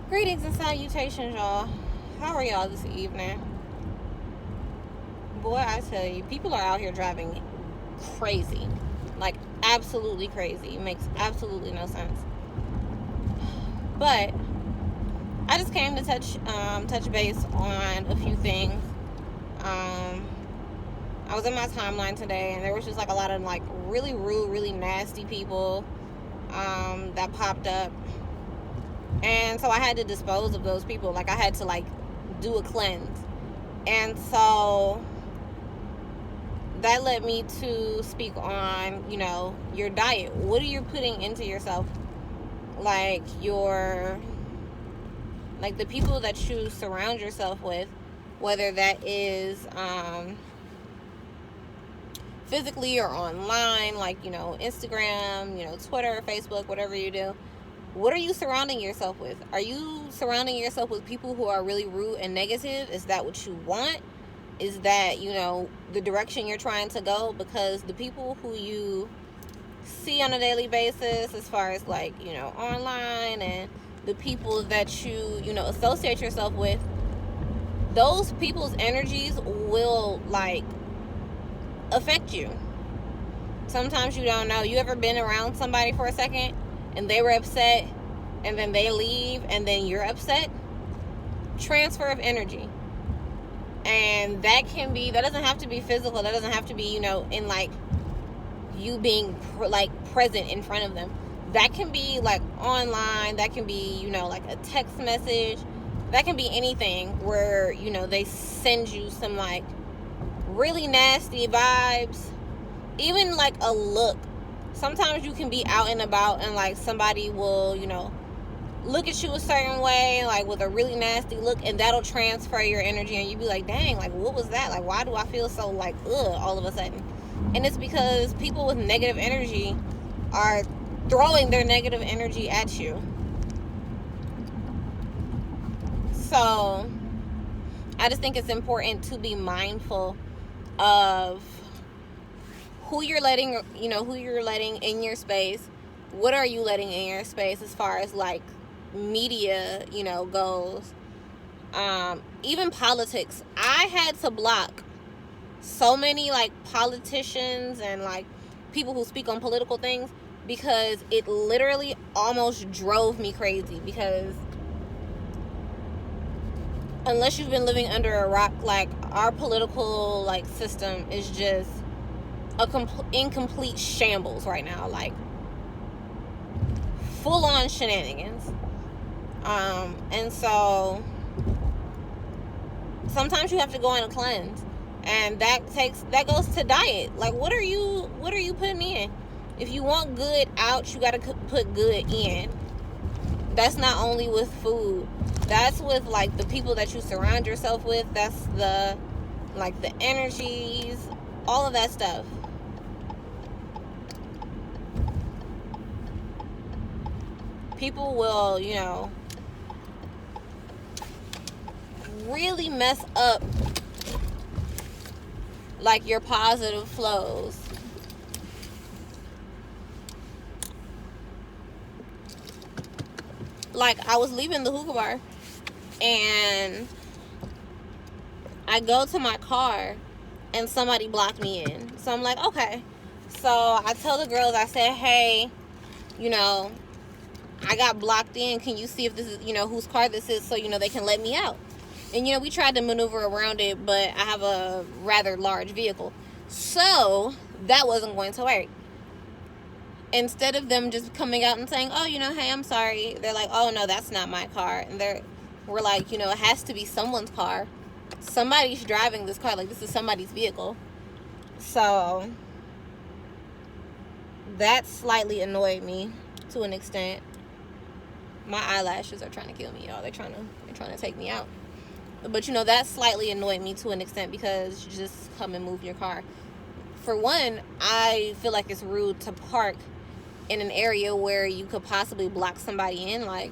Greetings and salutations, y'all. How are y'all this evening? Boy, I tell you, people are out here driving crazy. Like, absolutely crazy. It makes absolutely no sense. But I just came to touch base on a few things. Um, I was in my timeline today, and there was just like a lot of like really rude, really nasty people that popped up, and so I had to dispose of those people. Like I had to like do a cleanse, and so that led me to speak on your diet. What are you putting into yourself? Like your like the people that you surround yourself with, whether that is physically or online, like Instagram, Twitter, Facebook, whatever you do. What are you surrounding yourself with? Are you surrounding yourself with people who are really rude and negative? Is that what you want? Is that the direction you're trying to go? Because the people who you see on a daily basis, as far as like online, and the people that you associate yourself with, those people's energies will like affect you. Sometimes you don't know. You ever been around somebody for a second and they were upset, and then they leave, and then you're upset? Transfer of energy. And that doesn't have to be physical. That doesn't have to be in like you being like present in front of them. That can be like online. That can be like a text message. That can be anything where they send you some like really nasty vibes. Even like a look. Sometimes you can be out and about, and like somebody will look at you a certain way, like with a really nasty look, and that'll transfer your energy, and you be like, dang, like what was that? Like, why do I feel so like all of a sudden? And it's because people with negative energy are throwing their negative energy at you. So I just think it's important to be mindful of who you're letting in your space. What are you letting in your space as far as like media goes? Even politics. I had to block so many like politicians and like people who speak on political things, because it literally almost drove me crazy. Because unless you've been living under a rock, like our political like system is just incomplete shambles right now, like full on shenanigans. And so sometimes you have to go on a cleanse, and that goes to diet. Like what are you putting in? If you want good out, you got to put good in. That's not only with food. That's with like the people that you surround yourself with. That's the energies, all of that stuff. People will, really mess up like your positive flows. Like I was leaving the hookah bar, and I go to my car, and somebody blocked me in. So I'm like, okay. So I tell the girls, I said, hey, I got blocked in. Can you see if this is, whose car this is, so, they can let me out? And, we tried to maneuver around it, but I have a rather large vehicle. So that wasn't going to work. Instead of them just coming out and saying, oh, hey, I'm sorry, they're like, oh, no, that's not my car. And we're like, it has to be someone's car. Somebody's driving this car. Like, this is somebody's vehicle. So that slightly annoyed me to an extent. My eyelashes are trying to kill me, y'all. They're trying to take me out. But that slightly annoyed me to an extent, because you just come and move your car. For one, I feel like it's rude to park in an area where you could possibly block somebody in, like,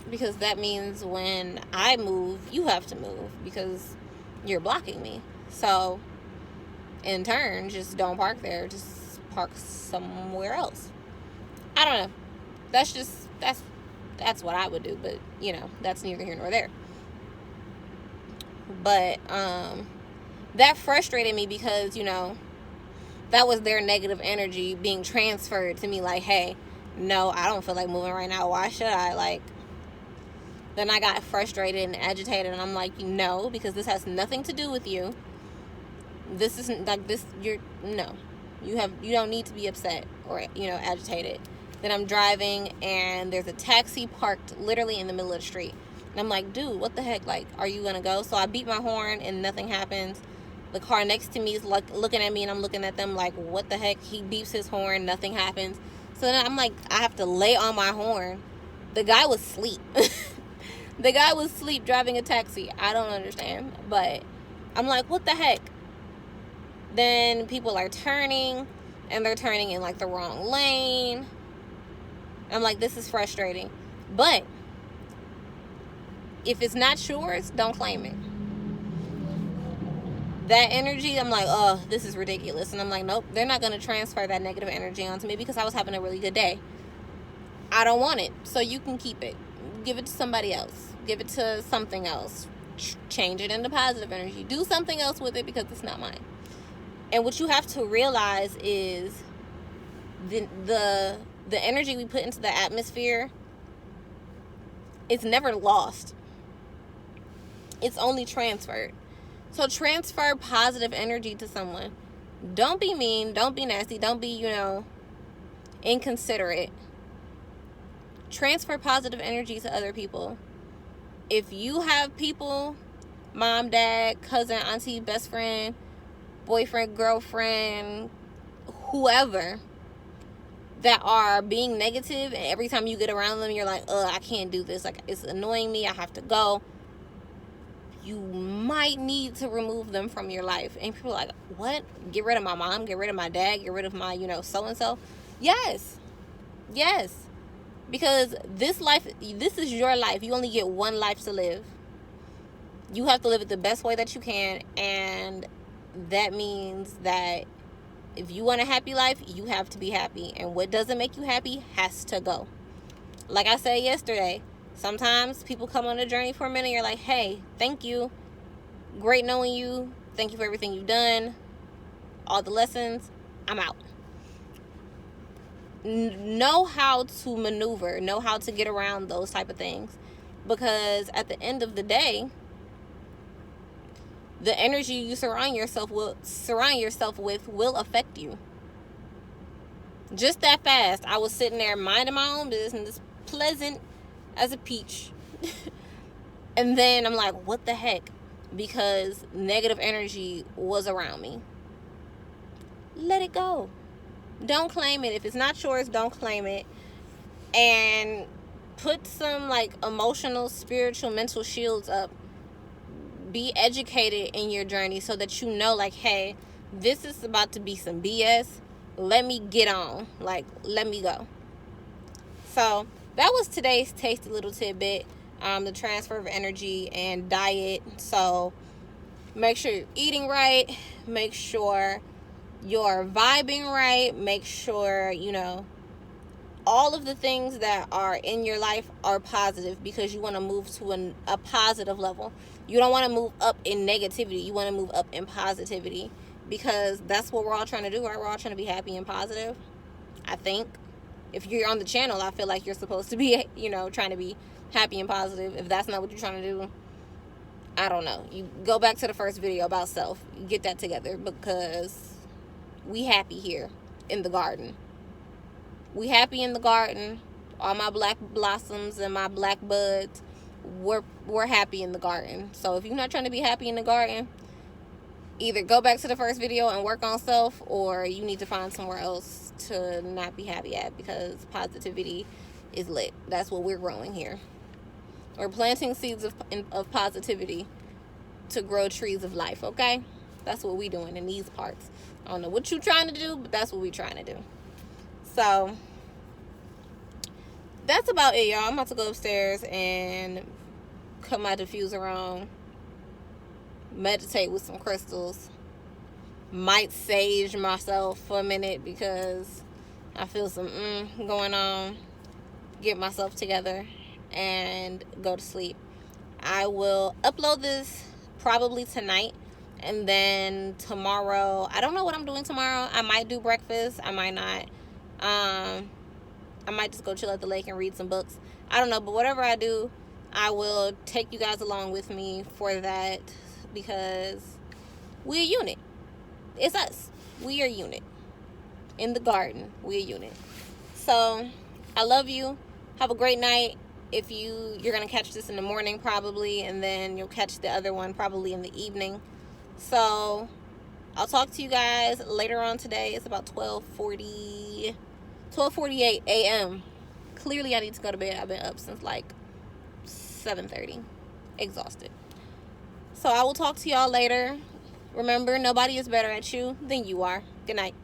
because that means when I move, you have to move because you're blocking me. So in turn, just don't park there. Just park somewhere else. I don't know. That's That's what I would do, but that's neither here nor there. But that frustrated me because that was their negative energy being transferred to me. Like, hey, no, I don't feel like moving right now. Why should I? Like, then I got frustrated and agitated, and I'm like, no, because this has nothing to do with you. This isn't like this. You don't need to be upset or agitated. Then I'm driving and there's a taxi parked literally in the middle of the street, and I'm like, dude, what the heck? Like, are you gonna go? So I beat my horn and nothing happens. The car next to me is like looking at me, and I'm looking at them like, what the heck? He beeps his horn, nothing happens. So then I'm like, I have to lay on my horn. The guy was asleep. The guy was asleep driving a taxi. I don't understand, but I'm like, what the heck? Then people are turning, and they're turning in like the wrong lane. I'm like, this is frustrating. But if it's not yours, don't claim it. That energy, I'm like, oh, this is ridiculous. And I'm like, nope, they're not going to transfer that negative energy onto me because I was having a really good day. I don't want it. So you can keep it. Give it to somebody else. Give it to something else. Change it into positive energy. Do something else with it because it's not mine. And what you have to realize is the energy we put into the atmosphere, it's never lost. It's only transferred. So transfer positive energy to someone. Don't be mean. Don't be nasty. Don't be, inconsiderate. Transfer positive energy to other people. If you have people, mom, dad, cousin, auntie, best friend, boyfriend, girlfriend, whoever, that are being negative, and every time you get around them, you're like, I can't do this. Like, it's annoying me. I have to go. You might need to remove them from your life. And people are like, what? Get rid of my mom, get rid of my dad, get rid of my, so-and-so. Yes. Because this is your life. You only get one life to live. You have to live it the best way that you can. And that means that if you want a happy life, you have to be happy. And what doesn't make you happy has to go. Like I said yesterday, sometimes people come on a journey for a minute. You're like, hey, thank you. Great knowing you. Thank you for everything you've done. All the lessons. I'm out. Know how to maneuver. Know how to get around those type of things. Because at the end of the day, the energy you surround yourself with will affect you. Just that fast. I was sitting there minding my own business, pleasant as a peach. And then I'm like, what the heck? Because negative energy was around me. Let it go. Don't claim it. If it's not yours, don't claim it. And put some emotional, spiritual, mental shields up. Be educated in your journey so that hey, this is about to be some BS. Let me get on. Let me go. So that was today's tasty little tidbit. The transfer of energy and diet. So make sure you're eating right. Make sure you're vibing right. Make sure, all of the things that are in your life are positive because you want to move to a positive level. You don't want to move up in negativity. You want to move up in positivity because that's what we're all trying to do, right? We're all trying to be happy and positive, I think. If you're on the channel, I feel like you're supposed to be, trying to be happy and positive. If that's not what you're trying to do, I don't know. You go back to the first video about self. Get that together because we happy here in the garden. We happy in the garden. All my black blossoms and my black buds, we're happy in the garden. So if you're not trying to be happy in the garden, either go back to the first video and work on self, or you need to find somewhere else to not be happy at because positivity is lit. That's what we're growing here. We're planting seeds of positivity to grow trees of life, okay? That's what we doing in these parts. I don't know what you trying to do, but that's what we trying to do. So that's about it, y'all. I'm about to go upstairs and cut my diffuser on, meditate with some crystals, might sage myself for a minute because I feel some going on. get myself together and go to sleep. I will upload this probably tonight, and then tomorrow, I don't know what I'm doing tomorrow. I might do breakfast, I might not. I might just go chill at the lake and read some books. I don't know, but whatever I do, I will take you guys along with me for that, because we're a unit. It's us. We are a unit. In the garden, we're a unit. So, I love you. Have a great night. If you're going to catch this in the morning probably, and then you'll catch the other one probably in the evening. So, I'll talk to you guys later on today. It's about 12:48 a.m. Clearly, I need to go to bed. I've been up since like 7:30. Exhausted. So, I will talk to y'all later. Remember, nobody is better at you than you are. Good night.